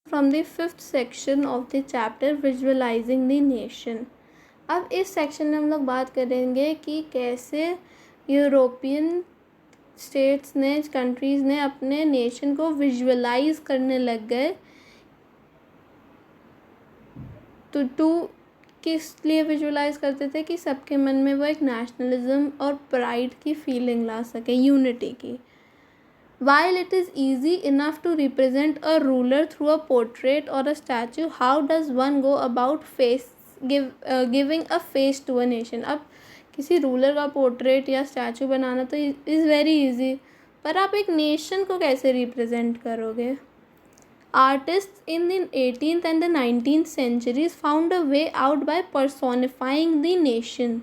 From the 5th section of the chapter visualising the nation. अब इस section में हम लोग बात करेंगे कि कैसे यूरोपियन स्टेट्स ने, कंट्रीज़ ने अपने नेशन को विजुअलाइज करने लग गए। तो किस लिए विजुअलाइज करते थे कि सबके मन में वो एक नेशनलिज्म और प्राइड की फीलिंग ला सके, यूनिटी की। While it is easy enough to represent a ruler through a portrait or a statue, how does one go about giving a face to a nation? अब किसी रूलर का portrait या statue बनाना तो is very easy, पर आप एक nation को कैसे रिप्रेजेंट करोगे? Artists in the 18th and the 19th centuries found a way out by personifying the nation.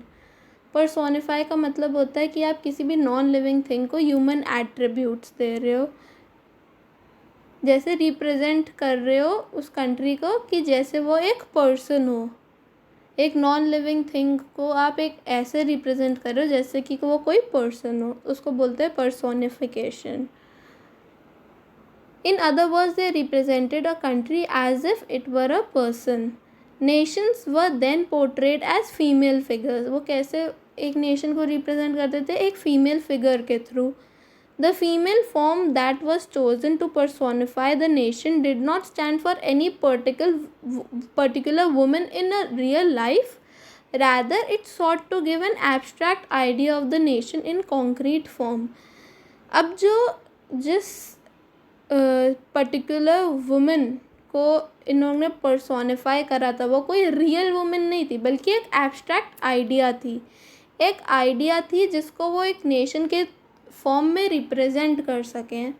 Personify का मतलब होता है कि आप किसी भी नॉन लिविंग थिंग को ह्यूमन एट्रीब्यूट्स दे रहे हो, जैसे रिप्रेजेंट कर रहे हो उस कंट्री को कि जैसे वो एक पर्सन हो। एक नॉन लिविंग थिंग को आप एक ऐसे रिप्रेजेंट कर रहे हो जैसे कि वो कोई पर्सन हो, उसको बोलते हैं personification. In other words, they represented a country as if it were a person. Nations were then portrayed as female figures. वो कैसे एक नेशन को रिप्रेजेंट करते थे? एक फीमेल फिगर के through. The female form that was chosen to personify the nation did not stand for any particular woman in a real life. Rather, it sought to give an abstract idea of the nation in concrete form. अब जिस particular women को इन्होंने personify करा था वो कोई real women नहीं थी, बल्कि एक एब्स्ट्रैक्ट आइडिया थी। एक आइडिया थी जिसको वो एक नेशन के फॉर्म में रिप्रेजेंट कर सकें।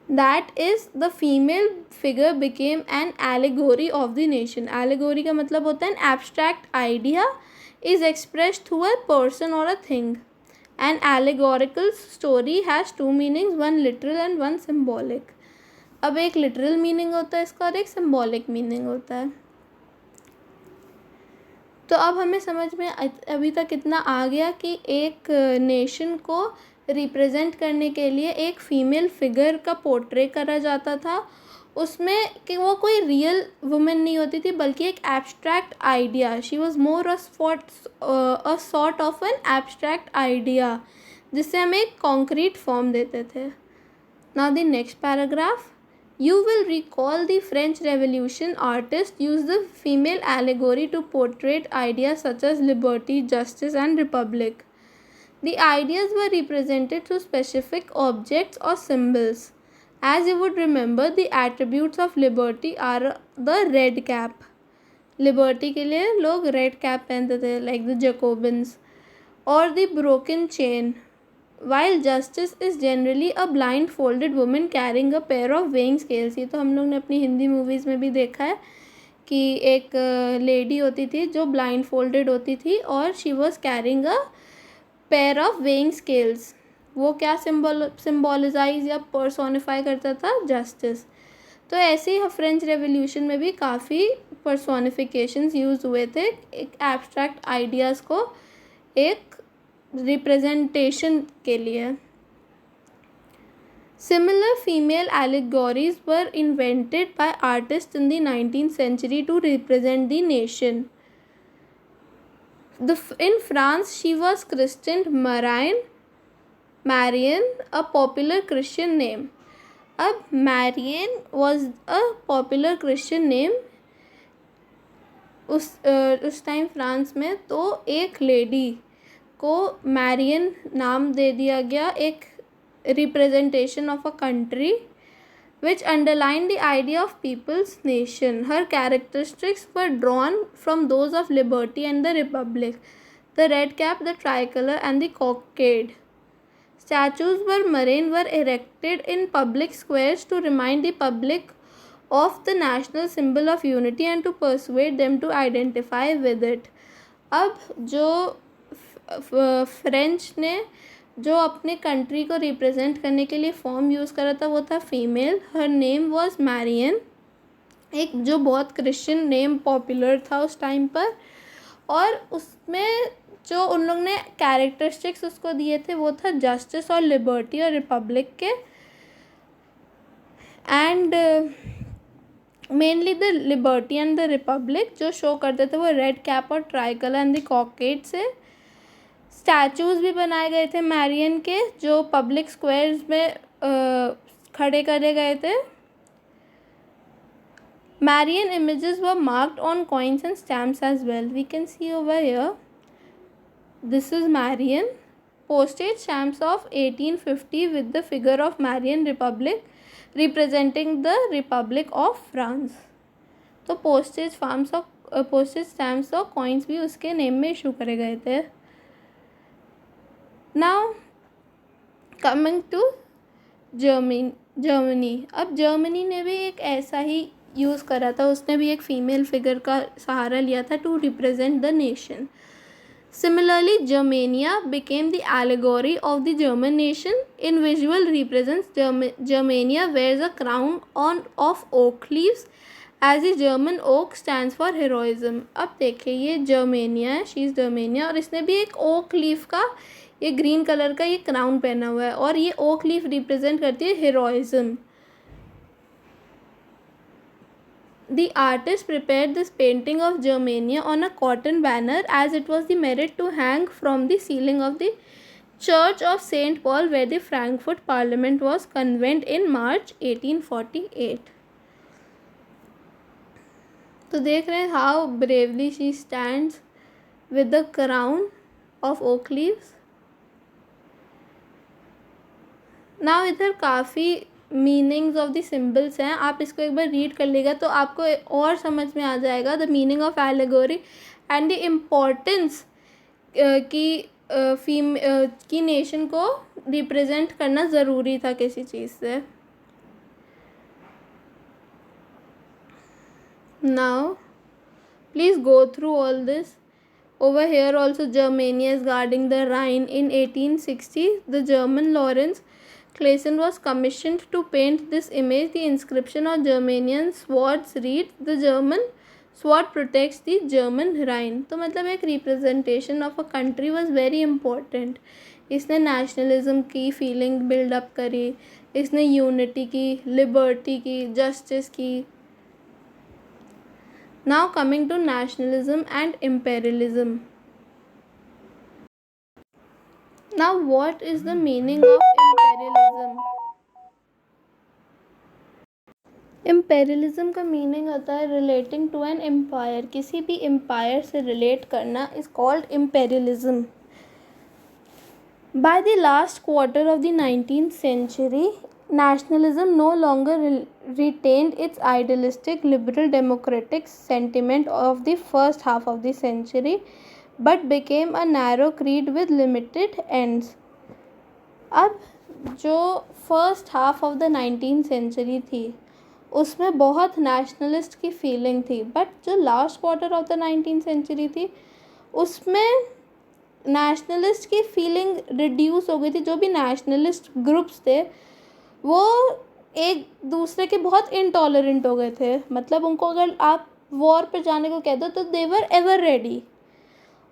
That is the female figure became an allegory of the nation. Allegory का मतलब होता है an abstract idea is expressed through a person और a thing. An allegorical story has two meanings, one literal and one symbolic. अब एक literal meaning होता है इसका और एक symbolic meaning होता है। तो अब हमें समझ में अभी तक इतना आ गया कि एक नेशन को रिप्रेजेंट करने के लिए एक फीमेल फिगर का पोर्ट्रेट करा जाता था, उसमें कि वो कोई रियल वुमेन नहीं होती थी बल्कि एक abstract idea. She was more a sort of an abstract idea जिससे हम एक कॉन्क्रीट फॉर्म देते थे। Now the next paragraph, you will recall the French revolution artist use the female allegory to portrait ideas such as liberty, justice and republic. The ideas were represented through specific objects or symbols. As you would remember, the attributes of liberty are the red cap. Liberty के लिए लोग red cap पहनते थे, like the Jacobins, or the broken chain. While justice is generally a blindfolded woman carrying a pair of weighing scales. ये तो हम लोग ने अपनी हिंदी मूवीज़ में भी देखा है कि एक लेडी होती थी जो blindfolded होती थी और she was carrying a pair of weighing scales. वो क्या सिम्बोलिजाइज या पर्सोनिफाई करता था? जस्टिस। तो ऐसे ही फ्रेंच रेवोल्यूशन में भी काफ़ी पर्सोनिफिकेशंस यूज़ हुए थे एक एब्स्ट्रैक्ट आइडियाज़ को एक रिप्रेजेंटेशन के लिए। Similar female allegories were invented by artists in the 19th century to represent the nation. In France, she was christened Marianne, a popular Christian name. अब Marianne was a popular Christian name उस time France में। तो एक lady को Marrion नाम दे दिया गया, एक representation of a country which underlined the idea of people's nation. Her characteristics were drawn from those of liberty and the republic, the red cap, the tricolor, and the cockade. Statues were erected in public squares to remind the public of the national symbol of unity and to persuade them to identify with it. अब जो French ने जो अपने country को represent करने के लिए form use करा था वो था female. Her name was Marianne, एक जो बहुत क्रिश्चियन नेम पॉपुलर था उस टाइम पर। और उसमें जो उन लोग ने कैरेक्टरिस्टिक्स उसको दिए थे वो था जस्टिस और लिबर्टी और रिपब्लिक के। And mainly the liberty and the Republic, जो शो करते थे वो रेड कैप और ट्राई कलर एंड द कॉकेट से। स्टैचूज़ भी बनाए गए थे मैरियन के, जो पब्लिक स्क्वायर्स में खड़े करे गए थे। Marian images were marked on coins and stamps as well. We can see over here. This is Marian. Postage stamps of 1850 with the figure of Marian Republic representing the Republic of France. तो postage stamps और coins भी उसके name में issue करे गए थे. Now coming to Germany. अब Germany ने भी एक ऐसा ही यूज़ करा था, उसने भी एक फीमेल फिगर का सहारा लिया था to represent the nation. Similarly, Germania became the allegory of the German nation. In visual represents Germania wears a crown of oak leaves as the German oak stands for heroism. अब देखिए ये Germania है, she is Germania, और इसने भी एक okay leaf का ये ग्रीन कलर का ये क्राउन पहना हुआ है, और ये ओक लीफ रिप्रेजेंट करती है heroism. The artist prepared this painting of Germania on a cotton banner as it was the merit to hang from the ceiling of the Church of St. Paul where the Frankfurt Parliament was convened in March 1848. तो देख रहे हैं how bravely she stands with the crown of oak leaves. Now इधर काफ़ी meanings of the symbols हैं, आप इसको एक बार रीड कर लेगा तो आपको और समझ में आ जाएगा the meaning of allegory and the importance की नेशन को रिप्रेजेंट करना ज़रूरी था किसी चीज़ से. Now please go through all this. Over here also Germania is guarding the Rhine. In 1860 the German Lawrence Clason was commissioned to paint this image. The inscription of Germanian swords reads, "The German sword protects the German Rhine." तो मतलब एक representation of a country was very important. इसने nationalism की feeling build up करी, इसने unity की, liberty की, justice की. Now coming to nationalism and imperialism. Now what is the meaning of imperialism? Imperialism का meaning होता है relating to an empire. किसी भी empire से relate करना is called imperialism. By the last quarter of the 19th century, nationalism no longer retained its idealistic liberal democratic sentiment of the first half of the century, but became a narrow creed with limited ends. अब जो first half of the 19th century थी उसमें बहुत nationalist की feeling थी, but जो last quarter of the 19th century थी उसमें नेशनलिस्ट की फीलिंग रिड्यूस हो गई थी. जो भी नेशनलिस्ट ग्रुप्स थे वो एक दूसरे के बहुत इंटॉलरेंट हो गए थे. मतलब उनको अगर आप वॉर पे जाने को कह दो तो दे वर एवर रेडी.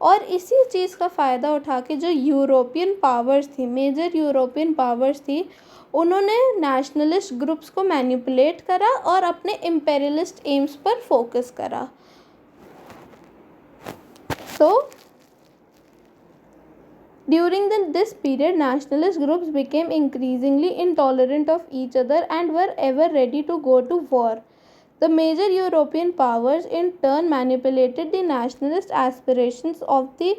और इसी चीज़ का फ़ायदा उठा के जो यूरोपियन पावर्स थी, मेजर यूरोपियन पावर्स थी, उन्होंने नेशनलिस्ट ग्रुप्स को मैनिपुलेट करा और अपने इम्पेरियलिस्ट एम्स पर फोकस करा. So during this period, nationalist groups became increasingly intolerant of each other and were ever ready to go to war. The major European powers in turn manipulated the nationalist aspirations of the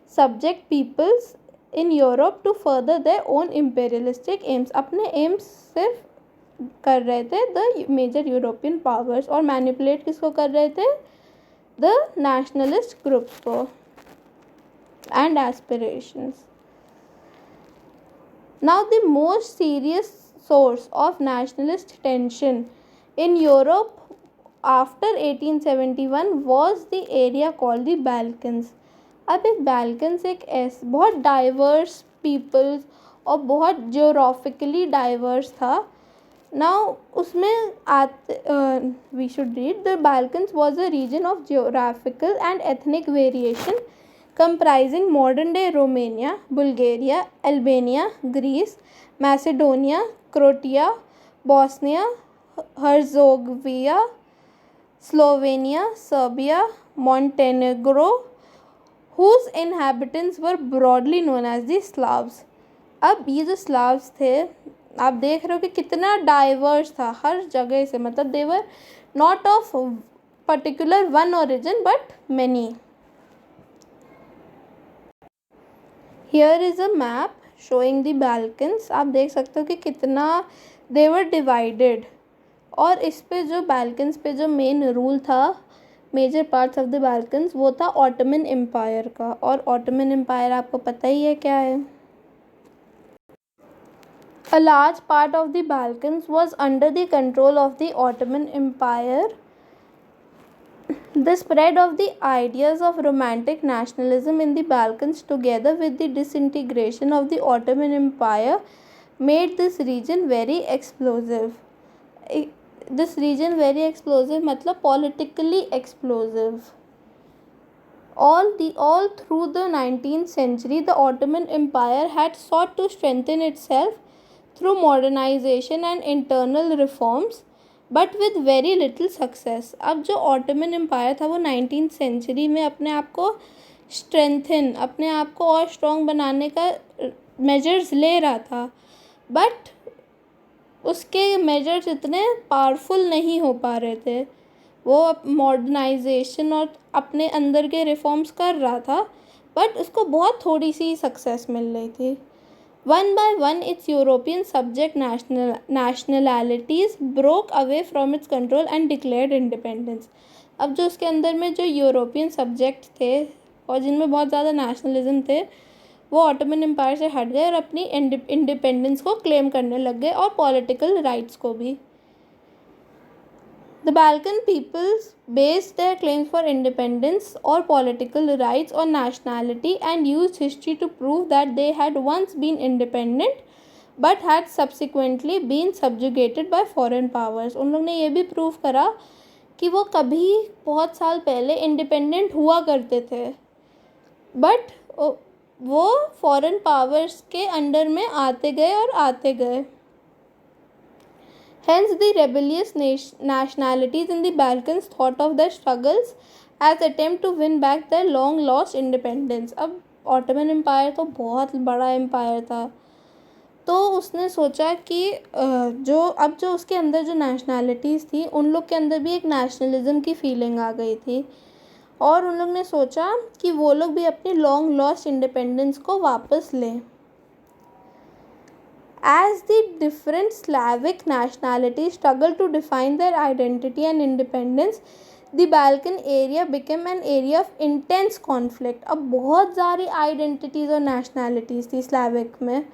subject peoples in Europe to further their own imperialistic aims. अपने aims सिर्फ कर रहे थे the major European powers, और manipulate किसको कर रहे थे? The nationalist groups को and aspirations. Now the most serious source of nationalist tension in Europe after 1871 was the area called the Balkans. अब एक Balkans एक बहुत डाइवर्स पीपल्स और बहुत जोग्राफिकली डाइवर्स था. Now उसमें we should read, the Balkans was a region of geographical and ethnic variation comprising modern-day Romania, Bulgaria, Albania, Greece, Macedonia, Croatia, Bosnia, Herzegovina, Slovenia, Serbia, Montenegro, whose inhabitants were broadly known as the Slavs. अब ये जो Slavs थे, आप देख रहे हो कि कितना डाइवर्स था हर जगह से, मतलब they were not of particular one origin but many. Here is a map showing the Balkans. आप देख सकते हो कि कितना दे वर डिवाइडेड. और इस पे जो बाल्कन्स पे जो मेन रूल था, major parts of the Balkans, वो था ऑटोमन एम्पायर का. और ऑटोमन एम्पायर आपको पता ही है क्या है. A large part of the Balkans was under the control of the Ottoman Empire. The spread of the ideas of romantic nationalism in the Balkans, together with the disintegration of the Ottoman Empire, made this region very explosive. This region very explosive मतलब politically explosive. All through the 19th century, the Ottoman Empire had sought to strengthen itself through modernization and internal reforms, but with very little success. अब जो Ottoman empire था वो 19th century में अपने आप को strengthen, अपने आप को और स्ट्रॉन्ग बनाने का मेजर्स ले रहा था, बट उसके मेजर्स इतने पावरफुल नहीं हो पा रहे थे. वो मॉडर्नाइजेशन और अपने अंदर के रिफॉर्म्स कर रहा था, बट उसको बहुत थोड़ी सी सक्सेस मिल रही थी. One by one, its European subject nationalities broke away from its control and declared independence. अब जो उसके अंदर में जो यूरोपियन सब्जेक्ट थे और जिनमें बहुत ज़्यादा नेशनलिज्म थे, वो ऑटोमन एम्पायर से हट गए और अपनी इंडिपेंडेंस को क्लेम करने लग गए और पॉलिटिकल राइट्स को भी. The Balkan peoples based their claims for independence or political rights on nationality and used history to prove that they had once been independent but had subsequently been subjugated by foreign powers. उन लोग ने ये भी prove करा कि वो कभी बहुत साल पहले इंडिपेंडेंट हुआ करते थे, बट वो फॉरेन पावर्स के अंडर में आते गए और आते गए. Hence, the rebellious nationalities in the Balkans thought of their struggles as attempt to win back their long lost independence. अब ऑटोमन एम्पायर तो बहुत बड़ा एम्पायर था, तो उसने सोचा कि जो उसके अंदर जो नेशनैलिटीज़ थी, उन लोग के अंदर भी एक नेशनलिज्म की फीलिंग आ गई थी, और उन लोग ने सोचा कि वो लोग भी अपनी लॉन्ग लॉस्ट इंडिपेंडेंस को वापस लें. As the different Slavic nationalities struggled to define their identity and independence, the Balkan area became an area of intense conflict. अब बहुत सारी आइडेंटिटीज़ और नेशनैलिटीज़ थी स्लैविक में.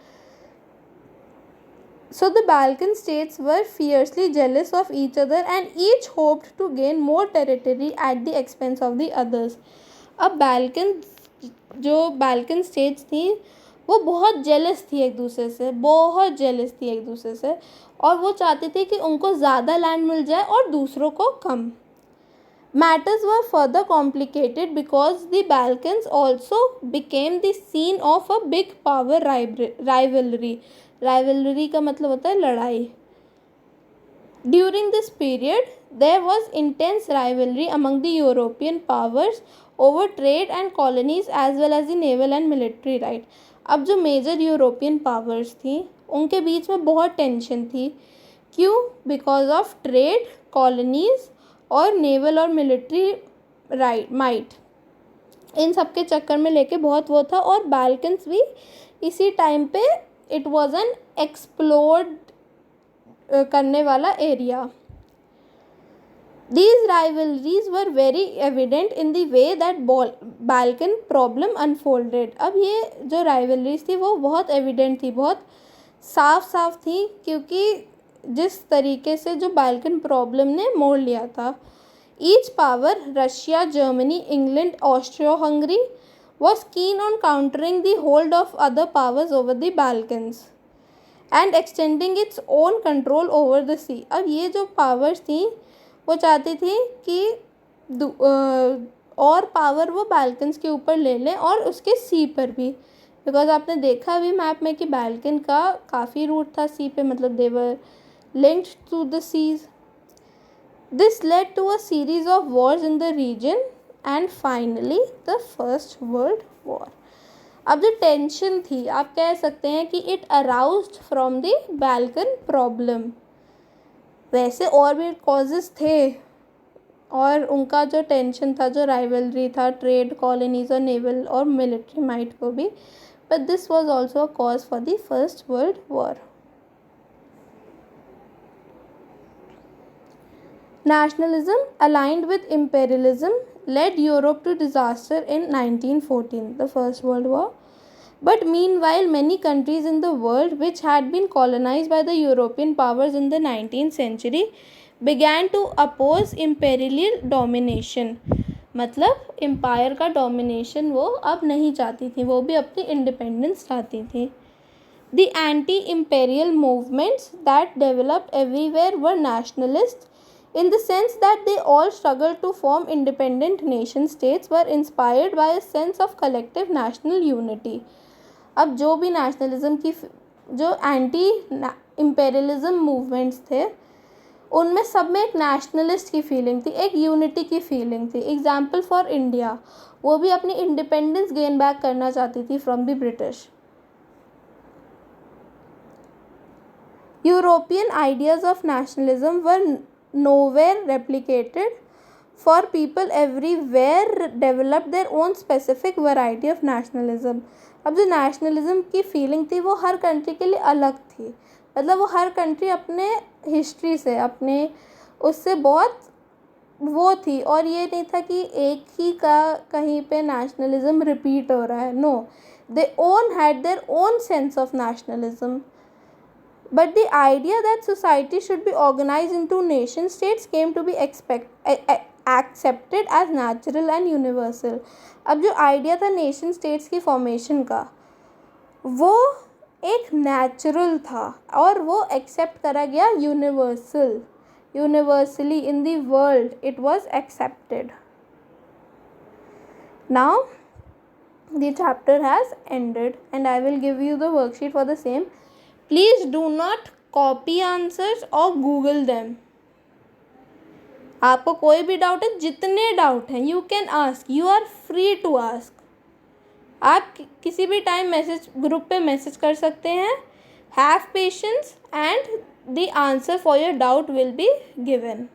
So the Balkan states were fiercely jealous of each other and each hoped to gain more territory at the expense of the others. अब बैल्कन states थी वो बहुत जेलस थी एक दूसरे से, और वो चाहती थी कि उनको ज़्यादा लैंड मिल जाए और दूसरों को कम. Matters were further complicated because the Balkans also became the scene of a big power rivalry. Rivalry का मतलब होता है लड़ाई. During this period, there was intense rivalry among the European powers over trade and colonies as well as the naval and military right. अब जो major European powers थी उनके बीच में बहुत टेंशन थी. क्यों? बिकॉज ऑफ ट्रेड, कॉलोनीज़ और naval और मिलिट्री माइट. इन सब के चक्कर में लेके बहुत वो था. और बाल्कन्स भी इसी टाइम पे इट वाज एन एक्सप्लोर्ड करने वाला area. These rivalries were very evident in the way that Balkan problem unfolded. अब ये जो rivalries थी वो बहुत evident थी, बहुत साफ थी, क्योंकि जिस तरीके से जो Balkan problem ने मोड़ लिया था. Each power, Russia, Germany, England, Austria-Hungary, was keen on countering the hold of other powers over the Balkans and extending its own control over the sea. अब ये जो powers थी वो चाहती थी कि और पावर वो बाल्कन्स के ऊपर ले लें और उसके सी पर भी, बिकॉज आपने देखा अभी मैप में कि बाल्कन का काफ़ी रूट था सी पे, मतलब they were linked to the seas. This led to a series of wars in the region and finally the First World War. अब जो टेंशन थी, आप कह सकते हैं कि it aroused from the Balkan problem. वैसे और भी कॉजेस थे, और उनका जो टेंशन था, जो राइवलरी था ट्रेड, कॉलोनीज और नेवल और मिलिट्री माइट को भी, but this was also a cause for the first world war. Nationalism aligned with imperialism led Europe to disaster in 1914, the First World War. But meanwhile, many countries in the world which had been colonized by the European powers in the 19th century began to oppose imperial domination. मतलब empire का domination वो अब नहीं चाहती थी, वो भी अपनी इंडिपेंडेंस चाहती थी. The anti-imperial movements that developed everywhere were nationalist, in the sense that they all struggled to form independent nation states, were inspired by a sense of collective national unity. अब जो भी नेशनलिज्म की, जो anti imperialism movements थे, उनमें सब में एक नेशनलिस्ट की फीलिंग थी, एक यूनिटी की फीलिंग थी. एग्जाम्पल फॉर इंडिया, वो भी अपनी इंडिपेंडेंस गेन बैक करना चाहती थी from the British. European ideas of nationalism were nowhere replicated, for people everywhere developed their own specific variety of nationalism. अब जो nationalism की feeling थी वो हर country के लिए अलग थी. मतलब वो हर country अपने history से, अपने उससे बहुत वो थी, और ये नहीं था कि एक ही का कहीं पे nationalism repeat हो रहा है. No, they had their own sense of nationalism. But the idea that society should be organized into nation states came to be accepted as natural and universal. अब जो idea था nation states की formation का, वो एक natural था और वो accept करा गया universally in the world it was accepted. Now the chapter has ended and I will give you the worksheet for the same. Please do not copy answers or Google them. आपको कोई भी doubt है, जितने doubt हैं you can ask, you are free to ask. आप किसी भी time message group पे मैसेज कर सकते हैं. Have patience and the answer for your doubt will be given.